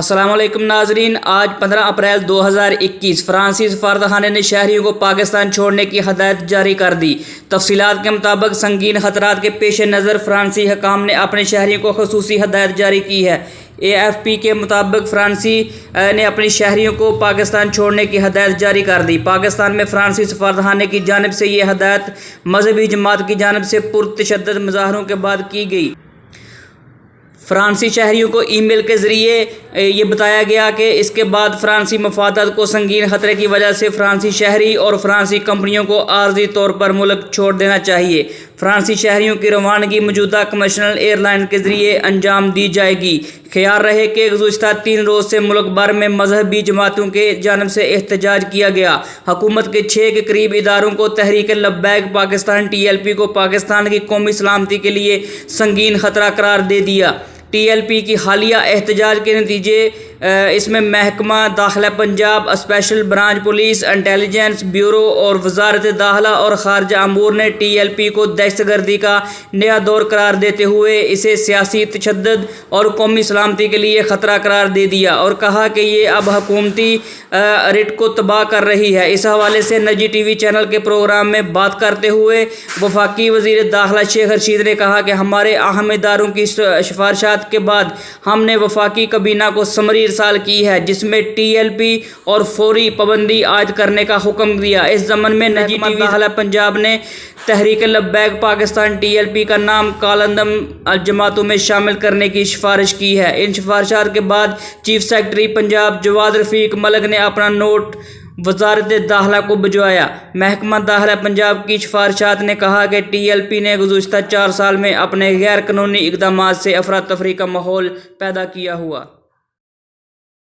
السلام علیکم ناظرین، آج 15 اپریل 2021 فرانسی سفارتخانے نے شہریوں کو پاکستان چھوڑنے کی ہدایت جاری کر دی۔ تفصیلات کے مطابق سنگین خطرات کے پیش نظر فرانسی حکام نے اپنے شہریوں کو خصوصی ہدایت جاری کی ہے۔ AFP کے مطابق فرانسی نے اپنے شہریوں کو پاکستان چھوڑنے کی ہدایت جاری کر دی۔ پاکستان میں فرانسی سفارتخانے کی جانب سے یہ ہدایت مذہبی جماعت کی جانب سے پرتشدد مظاہروں کے بعد کی گئی۔ فرانسی شہریوں کو ای میل کے ذریعے یہ بتایا گیا کہ اس کے بعد فرانسی مفادات کو سنگین خطرے کی وجہ سے فرانسی شہری اور فرانسی کمپنیوں کو عارضی طور پر ملک چھوڑ دینا چاہیے۔ فرانسی شہریوں کی روانگی موجودہ کمرشل ایئر لائن کے ذریعے انجام دی جائے گی۔ خیال رہے کہ گزشتہ 3 روز سے ملک بھر میں مذہبی جماعتوں کے جانب سے احتجاج کیا گیا۔ حکومت کے 6 کے قریب اداروں کو تحریک لبیک پاکستان TLP کو پاکستان کی قومی سلامتی کے لیے سنگین خطرہ قرار دے دیا۔ TLP کی حالیہ احتجاج کے نتیجے اس میں محکمہ داخلہ Punjab, special branch police, intelligence bureau اور وزارت داخلہ اور خارجہ امور نے TLP کو دہشت گردی کا نیا دور قرار دیتے ہوئے اسے سیاسی تشدد اور قومی سلامتی کے لیے خطرہ قرار دے دیا اور کہا کہ یہ اب حکومتی ریٹ کو تباہ کر رہی ہے۔ اس حوالے سے نجی TV چینل کے پروگرام میں بات کرتے ہوئے وفاقی وزیر داخلہ شیخ رشید نے کہا کہ ہمارے اہم اداروں کی سفارشات کے بعد ہم نے وفاقی کابینہ کو سمری ارسال کی ہے جس میں TLP اور فوری پابندی عائد کرنے کا حکم دیا۔ اس ضمن میں نجی TV داخلہ پنجاب نے تحریک لبیک پاکستان TLP کا نام کالعدم جماعتوں میں شامل کرنے کی سفارش کی ہے۔ ان سفارشات کے بعد چیف سیکرٹری پنجاب جواد رفیق ملک نے اپنا نوٹ وزارت داخلہ کو بھجوایا۔ محکمہ داخلہ پنجاب کی سفارشات نے کہا کہ TLP نے گزشتہ 4 سال میں اپنے غیر قانونی اقدامات سے افراتفری کا ماحول پیدا کیا ہوا